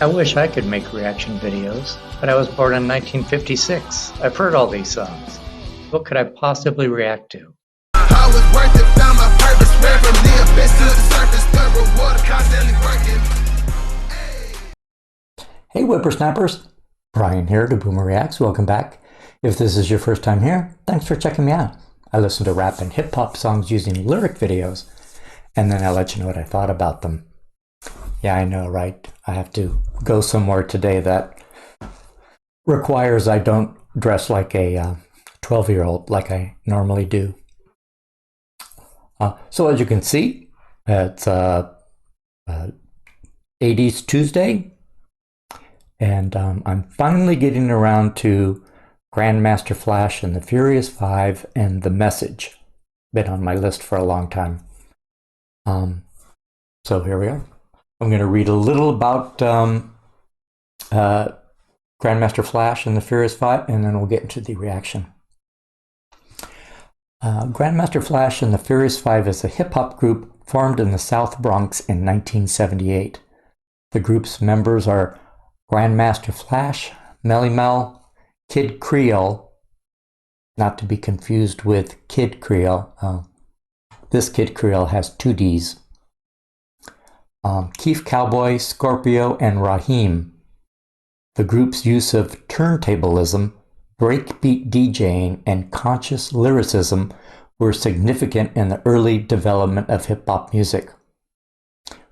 I wish I could make reaction videos, but I was born in 1956. I've heard all these songs. What could I possibly react to? I was worth it, found my purpose, ran from the abyss to the surface, the reward constantly working. Hey whippersnappers, Brian here to Boomer Reacts. Welcome back. If this is your first time here, thanks for checking me out. I listen to rap and hip-hop songs using lyric videos, and then I'll let you know what I thought about them. Yeah, I know, right? I have to go somewhere today that requires I don't dress like a 12-year-old like I normally do. So as you can see, it's 80s Tuesday, and I'm finally getting around to Grandmaster Flash and the Furious Five and The Message. Been on my list for a long time. So here we are. I'm going to read a little about Grandmaster Flash and the Furious Five, and then we'll get into the reaction. Grandmaster Flash and the Furious Five is a hip-hop group formed in the South Bronx in 1978. The group's members are Grandmaster Flash, Melly Mel, Kid Creole, not to be confused with Kid Creole. This Kid Creole has two D's. Keith Cowboy, Scorpio, and Raheem. The group's use of turntablism, breakbeat DJing, and conscious lyricism were significant in the early development of hip-hop music.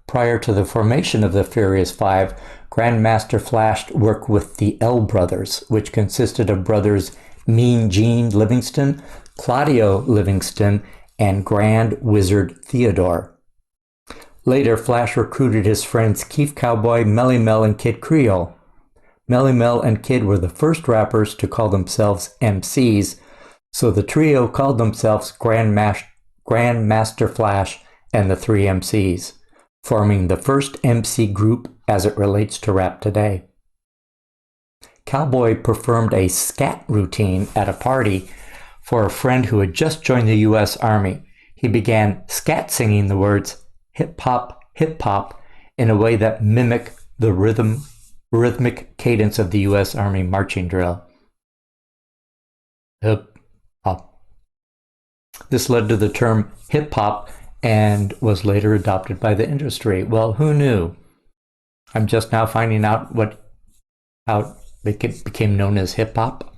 Prior to the formation of the Furious Five, Grandmaster Flash worked with the L Brothers, which consisted of brothers Mean Gene Livingston, Claudio Livingston, and Grand Wizard Theodore. Later, Flash recruited his friends Keith Cowboy, Melly Mel, and Kid Creole. Melly Mel and Kid were the first rappers to call themselves MCs, so the trio called themselves Grandmaster Flash and the Three MCs, forming the first MC group as it relates to rap today. Cowboy performed a scat routine at a party for a friend who had just joined the U.S. Army. He began scat singing the words hip hop in a way that mimicked the rhythmic cadence of the U.S. Army marching drill. Hip hop. This led to the term hip hop and was later adopted by the industry. Well, who knew? I'm just now finding out how it became known as hip hop.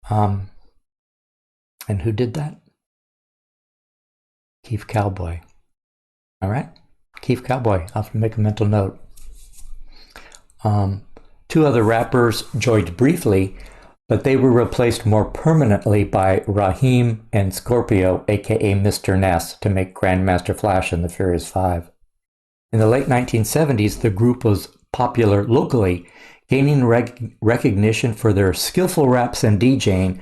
And who did that? Keith Cowboy. All right, Keith Cowboy. I'll have to make a mental note. Two other rappers joined briefly, but they were replaced more permanently by Raheem and Scorpio, aka Mr. Ness, to make Grandmaster Flash and the Furious Five. In the late 1970s, the group was popular locally, gaining recognition for their skillful raps and DJing,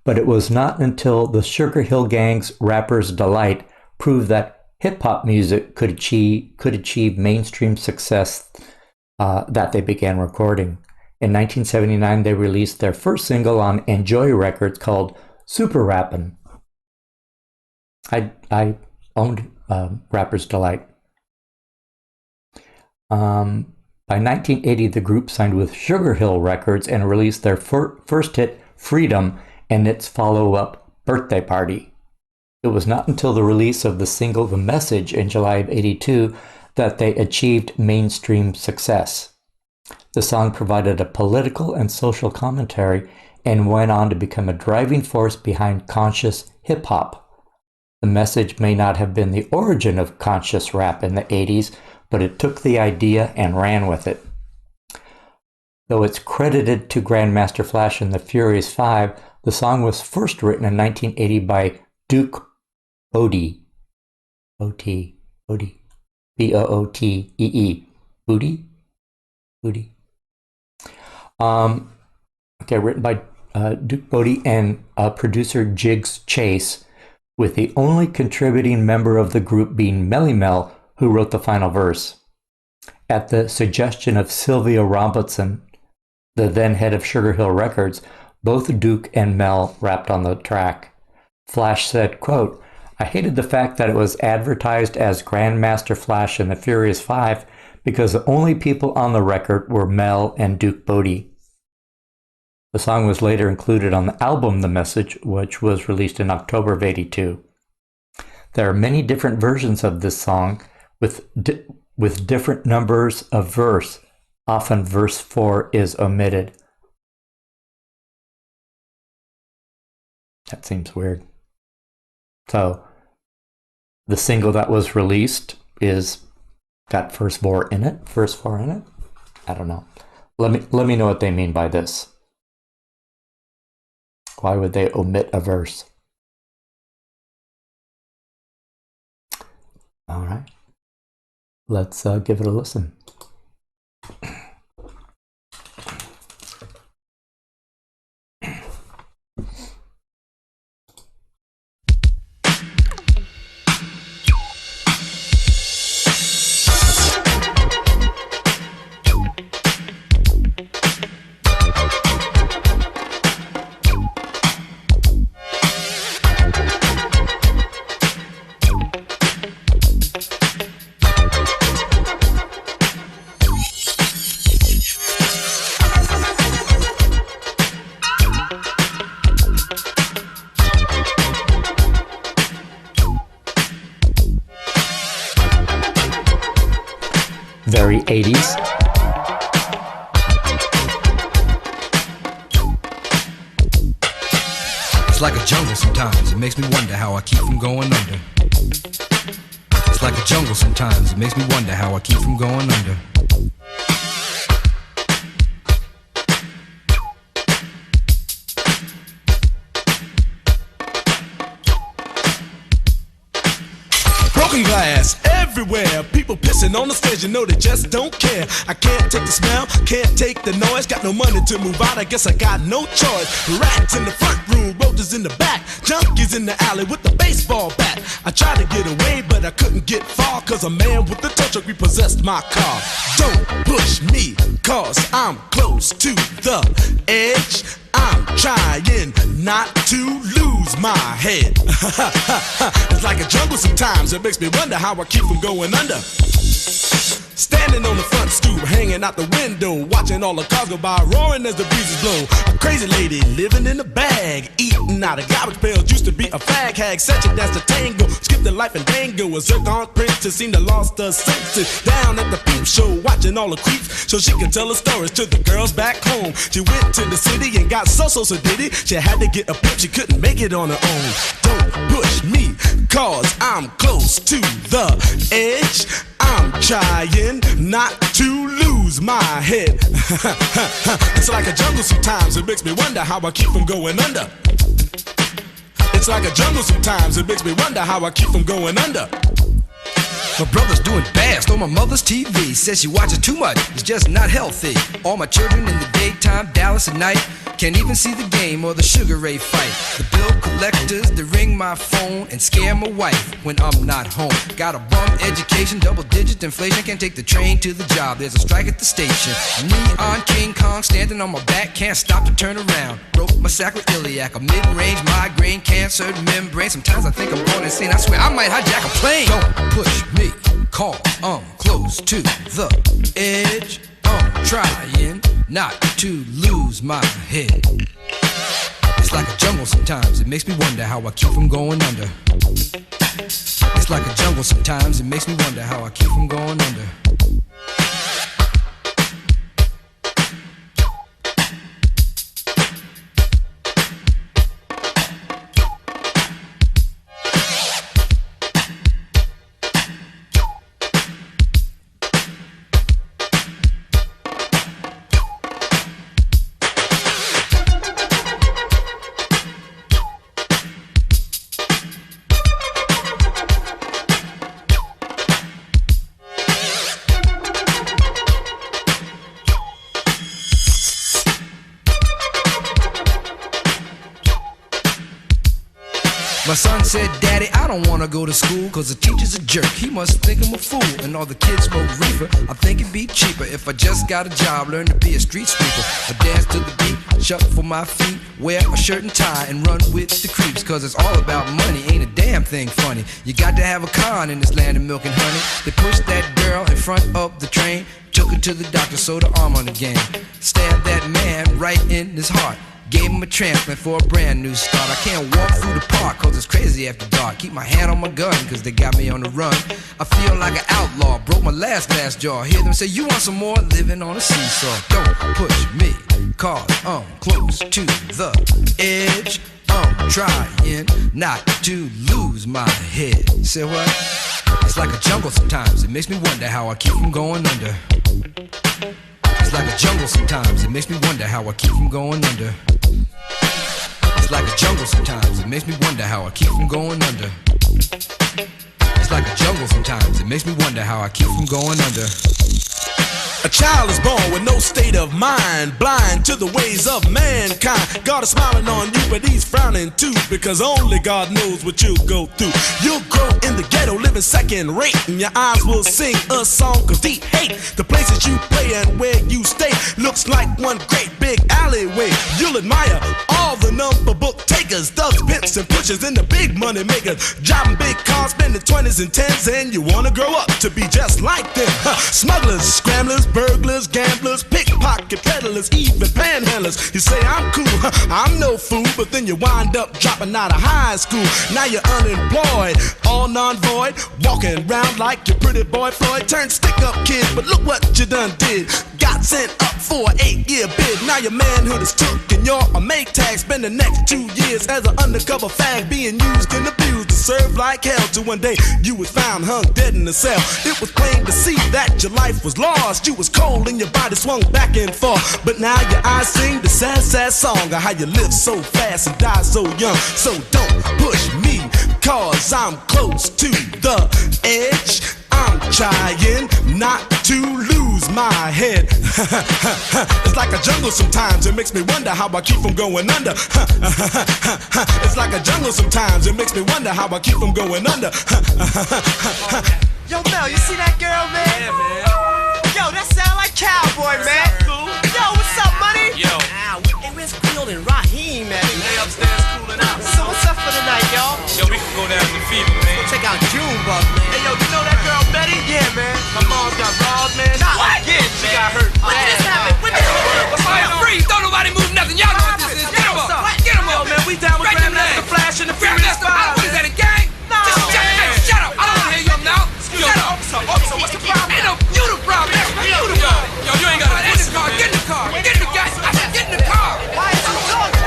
but it was not until the Sugar Hill Gang's Rapper's Delight proved that hip-hop music could achieve mainstream success that they began recording. In 1979, they released their first single on Enjoy Records called Super Rappin'. I owned Rapper's Delight. By 1980, the group signed with Sugar Hill Records and released their first hit, Freedom, and its follow-up, Birthday Party. It was not until the release of the single The Message in July of '82 that they achieved mainstream success. The song provided a political and social commentary and went on to become a driving force behind conscious hip-hop. The Message may not have been the origin of conscious rap in the '80s, but it took the idea and ran with it. Though it's credited to Grandmaster Flash and the Furious Five, the song was first written in 1980 by Duke Bootee. B-O-O-T-E-E. Bootee? Written by Duke Bootee and producer Jigs Chase, with the only contributing member of the group being Melly Mel, who wrote the final verse. At the suggestion of Sylvia Robinson, the then head of Sugar Hill Records, both Duke and Mel rapped on the track. Flash said, quote, "I hated the fact that it was advertised as Grandmaster Flash and the Furious Five because the only people on the record were Mel and Duke Bodie. The song was later included on the album The Message, which was released in October of '82. There are many different versions of this song with different numbers of verse. Often verse 4 is omitted. That seems weird. So, the single that was released is got verse 4 in it? Verse 4 in it? I don't know. Let me know what they mean by this. Why would they omit a verse? All right. Let's give it a listen. Very 80s. It's like a jungle sometimes, it makes me wonder how I keep from going under. It's like a jungle sometimes, it makes me wonder how I keep from going under. Broken glass everywhere, people pissing on the stage, you know they just don't care. I can't take the smell, can't take the noise, got no money to move out, I guess I got no choice. Rats in the front room, roaches in the back, junkies in the alley with the baseball bat. I tried to get away, but I couldn't get far, cause a man with a tow truck repossessed my car. Don't push me, cause I'm close to the edge. I'm trying not to lose my head. It's like a jungle sometimes, it makes me wonder how I keep from going under. Standing on the front stoop, hanging out the window, watching all the cars go by, roaring as the breezes blow. A crazy lady living in a bag, eating out of garbage pails, used to be a fag hag, such a dance to tango, skipped the life and dango. A zircon princess seemed to lost her senses, down at the peep show, watching all the creeps, so she could tell her stories to the girls back home. She went to the city and got so did it. She had to get a pimp, she couldn't make it on her own. Don't push me, cause I'm close to the edge. I'm trying not to lose my head. It's like a jungle sometimes, it makes me wonder how I keep from going under. It's like a jungle sometimes, it makes me wonder how I keep from going under. My brother's doing bad, stole my mother's TV. Says she watches too much, it's just not healthy. All my children in the daytime, Dallas at night. Can't even see the game or the Sugar Ray fight. The bill collectors, they ring my phone and scare my wife when I'm not home. Got a bum education, double-digit inflation. Can't take the train to the job, there's a strike at the station. Neon King Kong standing on my back, can't stop to turn around. Broke my sacroiliac, a mid-range migraine, cancer membrane. Sometimes I think I'm going insane, I swear I might hijack a plane. Don't push me, call, I'm close to the edge. I'm trying not to lose my head. It's like a jungle sometimes, it makes me wonder how I keep from going under. It's like a jungle sometimes, it makes me wonder how I keep from going under. My son said, Daddy, I don't wanna go to school, cause the teacher's a jerk. He must think I'm a fool, and all the kids smoke reefer. I think it'd be cheaper cheaper if I just got a job, learn to be a street sweeper. I dance to the beat, shuffle my feet, wear a shirt and tie, and run with the creeps. Cause it's all about money, ain't a damn thing funny. You got to have a con in this land of milk and honey. They pushed that girl in front of the train, took her to the doctor, sewed her arm on the game. Stabbed that man right in his heart, gave him a transplant for a brand new start. I can't walk through the park cause it's crazy after dark. Keep my hand on my gun cause they got me on the run. I feel like an outlaw, broke my last glass jaw. Hear them say, you want some more? Living on a seesaw. Don't push me cause I'm close to the edge. I'm trying not to lose my head. Say what? It's like a jungle sometimes. It makes me wonder how I keep from going under. It's like a jungle sometimes. It makes me wonder how I keep from going under. It's like a jungle sometimes. It makes me wonder how I keep from going under. It's like a jungle sometimes. It makes me wonder how I keep from going under. A child is born with no state of mind, blind to the ways of mankind. God is smiling on you, but he's frowning too, because only God knows what you'll go through. You'll grow in the ghetto, living second rate, and your eyes will sing a song of deep hate. The places you play and where you stay looks like one great big alleyway. You'll admire all the number book takers, thugs, pimps, and pushers, and the big money makers, driving big cars, spending 20s and 10s, and you wanna grow up to be just like them. Smugglers, scramblers, burglars, gamblers, pickpocket peddlers, even panhandlers. You say I'm cool, I'm no fool, but then you wind up dropping out of high school. Now you're unemployed, all non-void, walking around like your pretty boy Floyd. Turned stick-up kid, but look what you done did. Got sent up for an 8-year bid. Now your manhood is took and you're a make tag. Spend the next 2 years as an undercover fag, being used and abused to serve like hell. Till one day you was found hung dead in a cell. It was plain to see that your life was lost. You was cold and your body swung back and forth, but now your eyes sing the sad, sad song of how you live so fast and die so young. So don't push me, cause I'm close to the edge. I'm trying not to lose my head. It's like a jungle sometimes, it makes me wonder how I keep from going under. It's like a jungle sometimes, it makes me wonder how I keep from going under. Yo, Mel, you see that girl, man? Yeah, man. Yo, that sound like Cowboy, man. Cool. Yo, what's up, money? Yo. Hey, where's Creole and Raheem, man? They upstairs cooling out. So what's up for the night, y'all? Yo, we can go down to the fever, man. Check out Junebug, man. Hey, yo, you know that girl Betty? Yeah, man. Her mom's got balls, man. What? Again, she got hurt. When did this happen? When did this happen? What's going on? Freeze! Don't nobody move nothing. Y'all know what this is. Get him up. Get him up. Yo, man, we down with Grandmaster, Flash, and the Furious Five. What is that, a gang? No. Just shut up. I don't want to hear you up now. Shut up. Officer, what's the problem? Ain't no you the problem. You the problem. Yo, you ain't got to get in the car. Get in the car. Get in the car. I said get in the car. Why is you talking?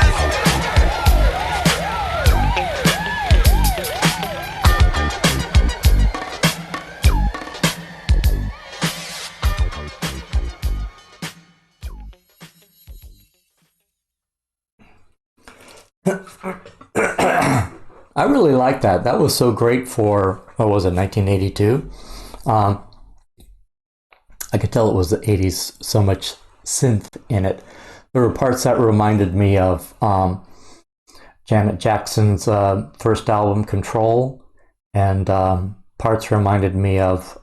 I really like that. That was so great for, what was it, 1982? I could tell it was the 80s, so much synth in it. There were parts that reminded me of Janet Jackson's first album, Control, and parts reminded me of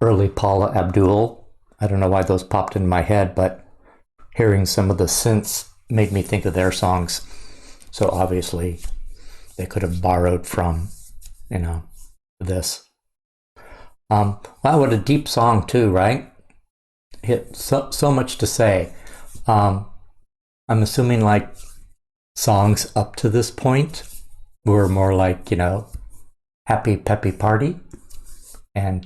early Paula Abdul. I don't know why those popped in my head, but hearing some of the synths made me think of their songs. So obviously they could have borrowed from, this. Wow, what a deep song too, right? Hit so much to say. I'm assuming like songs up to this point were more like, happy, peppy party. And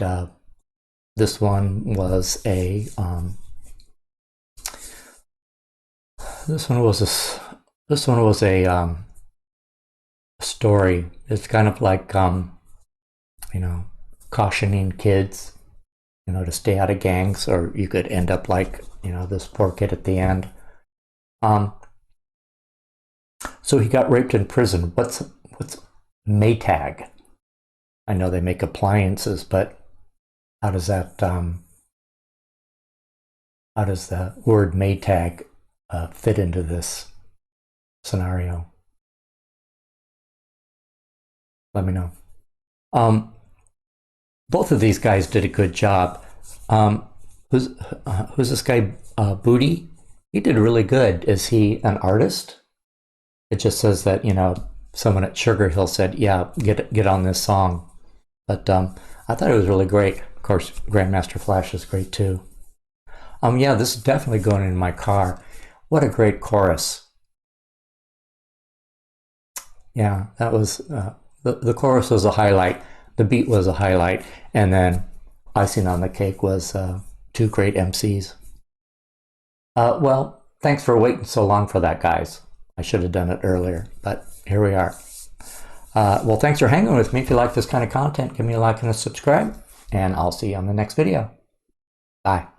this one was a story. It's kind of like cautioning kids, to stay out of gangs, or you could end up like, this poor kid at the end. So he got raped in prison. What's Maytag? I know they make appliances, but how does that how does the word Maytag fit into this scenario? Let me know. Both of these guys did a good job. who's this guy? Booty. He did really good. Is he an artist? It just says that, you know, someone at Sugar Hill said, yeah, get on this song. But I thought it was really great. Of course, Grandmaster Flash is great too. Yeah, this is definitely going in my car. What a great chorus. Yeah, that was, the chorus was a highlight. The beat was a highlight. And then icing on the cake was two great MCs. Well, thanks for waiting so long for that, guys. I should have done it earlier, but here we are. Well, thanks for hanging with me. If you like this kind of content, give me a like and a subscribe, and I'll see you on the next video. Bye.